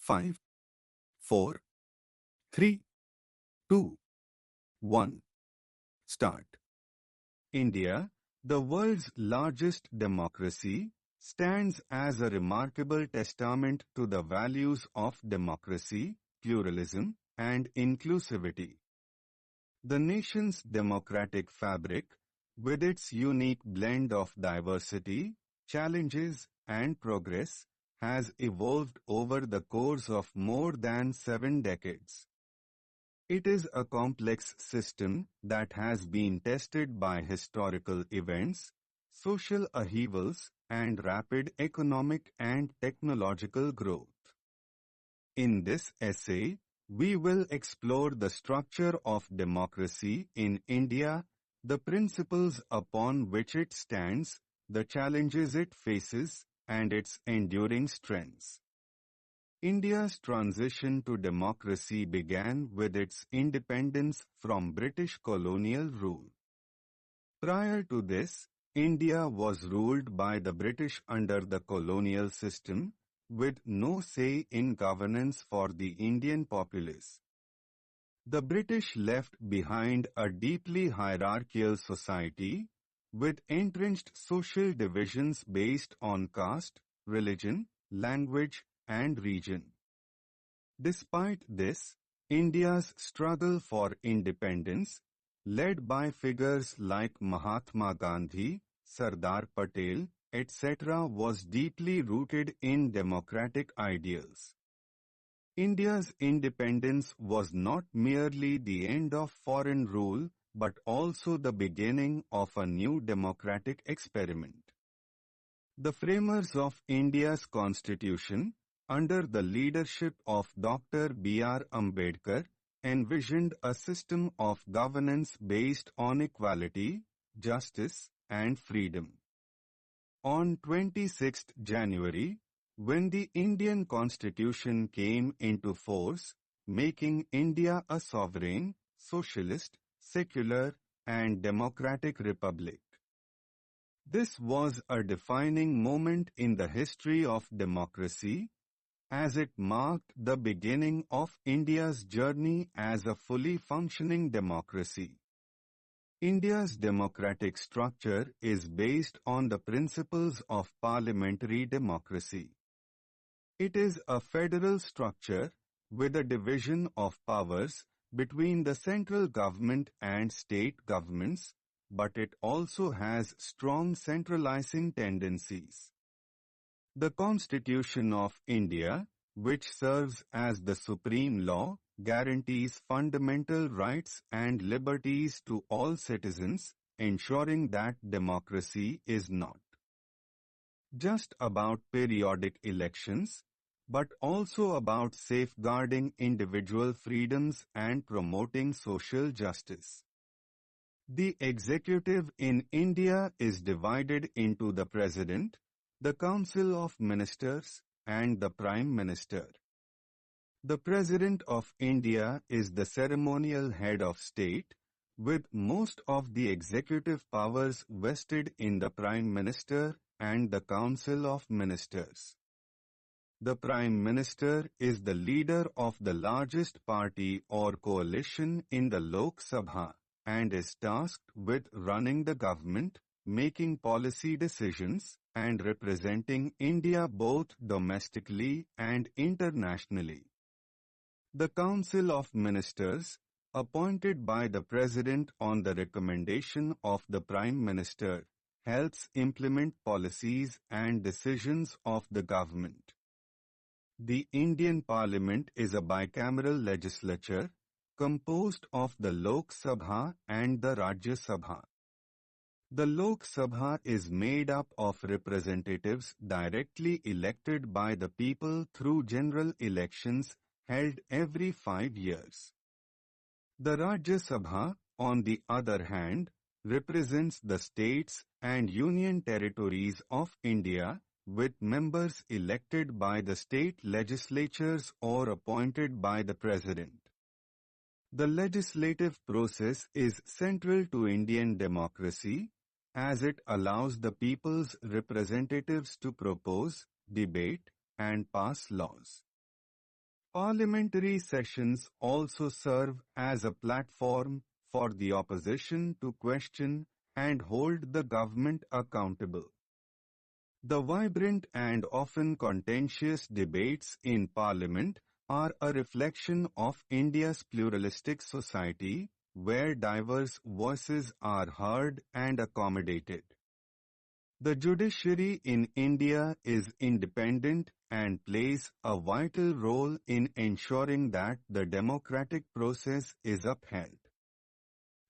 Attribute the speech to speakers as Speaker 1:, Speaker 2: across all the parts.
Speaker 1: 5, 4, 3, 2, 1. Start. India, the world's largest democracy, stands as a remarkable testament to the values of democracy, pluralism, and inclusivity. The nation's democratic fabric, with its unique blend of diversity, challenges, and progress, has evolved over the course of more than 7 decades. It is a complex system that has been tested by historical events, social upheavals, and rapid economic and technological growth. In this essay, we will explore the structure of democracy in India, the principles upon which it stands, the challenges it faces, and its enduring strengths. India's transition to democracy began with its independence from British colonial rule. Prior to this, India was ruled by the British under the colonial system, with no say in governance for the Indian populace. The British left behind a deeply hierarchical society, with entrenched social divisions based on caste, religion, language, and region. Despite this, India's struggle for independence, led by figures like Mahatma Gandhi, Sardar Patel, etc., was deeply rooted in democratic ideals. India's independence was not merely the end of foreign rule, but also the beginning of a new democratic experiment. The framers of India's constitution, under the leadership of Dr. B.R. Ambedkar, envisioned a system of governance based on equality, justice, and freedom. On 26 January, when the Indian Constitution came into force, making India a sovereign, socialist, secular, and democratic republic. This was a defining moment in the history of democracy, as it marked the beginning of India's journey as a fully functioning democracy. India's democratic structure is based on the principles of parliamentary democracy. It is a federal structure with a division of powers between the central government and state governments, but it also has strong centralizing tendencies. The Constitution of India, which serves as the supreme law, guarantees fundamental rights and liberties to all citizens, ensuring that democracy is not just about periodic elections, but also about safeguarding individual freedoms and promoting social justice. The executive in India is divided into the President, the Council of Ministers, and the Prime Minister. The President of India is the ceremonial head of state, with most of the executive powers vested in the Prime Minister and the Council of Ministers. The Prime Minister is the leader of the largest party or coalition in the Lok Sabha and is tasked with running the government, making policy decisions, and representing India both domestically and internationally. The Council of Ministers, appointed by the President on the recommendation of the Prime Minister, helps implement policies and decisions of the government. The Indian Parliament is a bicameral legislature composed of the Lok Sabha and the Rajya Sabha. The Lok Sabha is made up of representatives directly elected by the people through general elections held every 5 years. The Rajya Sabha, on the other hand, represents the states and union territories of India, with members elected by the state legislatures or appointed by the President. The legislative process is central to Indian democracy, as it allows the people's representatives to propose, debate, and pass laws. Parliamentary sessions also serve as a platform for the opposition to question and hold the government accountable. The vibrant and often contentious debates in Parliament are a reflection of India's pluralistic society, where diverse voices are heard and accommodated. The judiciary in India is independent and plays a vital role in ensuring that the democratic process is upheld.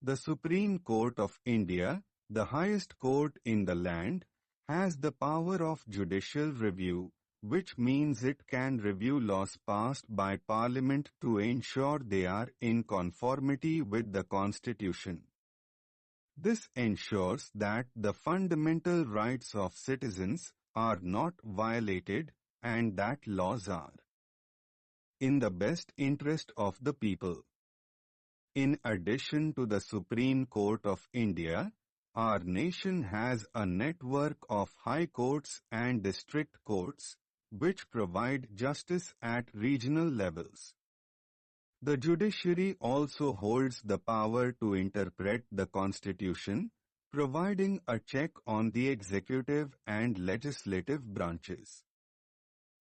Speaker 1: The Supreme Court of India, the highest court in the land, has the power of judicial review, which means it can review laws passed by Parliament to ensure they are in conformity with the Constitution. This ensures that the fundamental rights of citizens are not violated and that laws are in the best interest of the people. In addition to the Supreme Court of India, our nation has a network of high courts and district courts, which provide justice at regional levels. The judiciary also holds the power to interpret the Constitution, providing a check on the executive and legislative branches.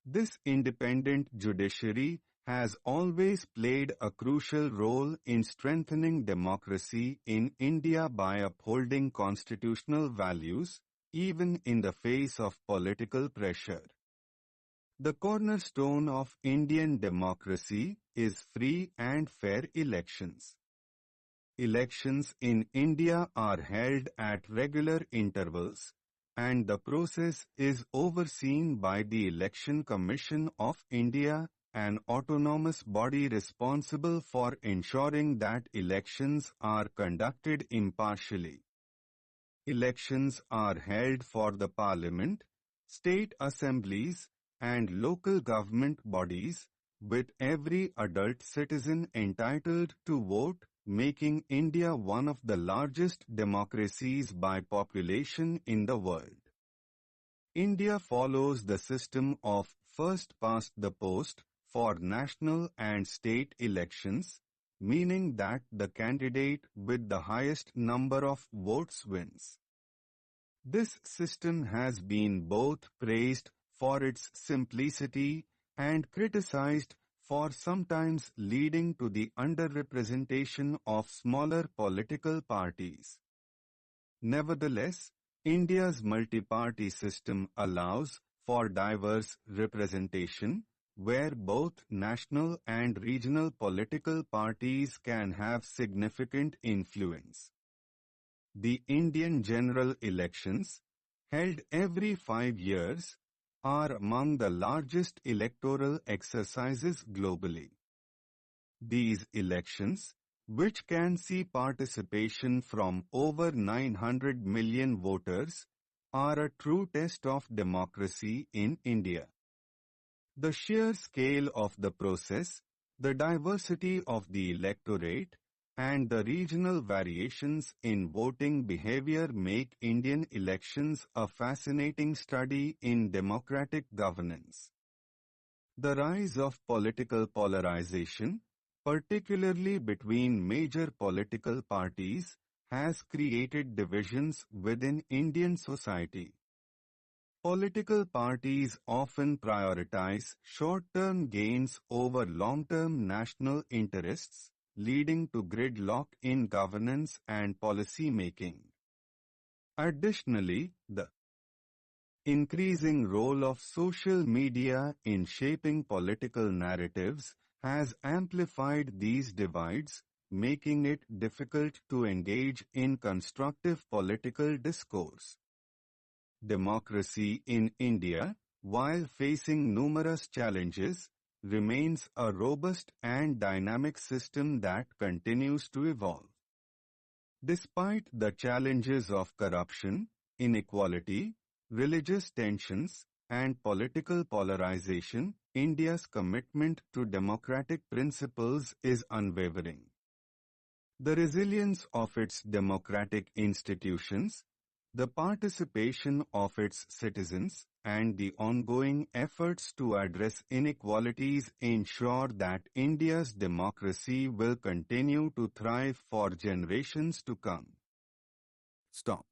Speaker 1: This independent judiciary has always played a crucial role in strengthening democracy in India by upholding constitutional values, even in the face of political pressure. The cornerstone of Indian democracy is free and fair elections. Elections in India are held at regular intervals, and the process is overseen by the Election Commission of India, an autonomous body responsible for ensuring that elections are conducted impartially. Elections are held for the Parliament, state assemblies, and local government bodies, with every adult citizen entitled to vote, making India one of the largest democracies by population in the world. India follows the system of first past the post for national and state elections, meaning that the candidate with the highest number of votes wins. This system has been both praised for its simplicity and criticized for sometimes leading to the underrepresentation of smaller political parties. Nevertheless, India's multi-party system allows for diverse representation, where both national and regional political parties can have significant influence. The Indian general elections, held every 5 years, are among the largest electoral exercises globally. These elections, which can see participation from over 900 million voters, are a true test of democracy in India. The sheer scale of the process, the diversity of the electorate, and the regional variations in voting behavior make Indian elections a fascinating study in democratic governance. The rise of political polarization, particularly between major political parties, has created divisions within Indian society. Political parties often prioritize short-term gains over long-term national interests, leading to gridlock in governance and policy making. Additionally, the increasing role of social media in shaping political narratives has amplified these divides, making it difficult to engage in constructive political discourse. Democracy in India, while facing numerous challenges, remains a robust and dynamic system that continues to evolve. Despite the challenges of corruption, inequality, religious tensions, and political polarization, India's commitment to democratic principles is unwavering. The resilience of its democratic institutions, The participation of its citizens and the ongoing efforts to address inequalities ensure that India's democracy will continue to thrive for generations to come. Stop.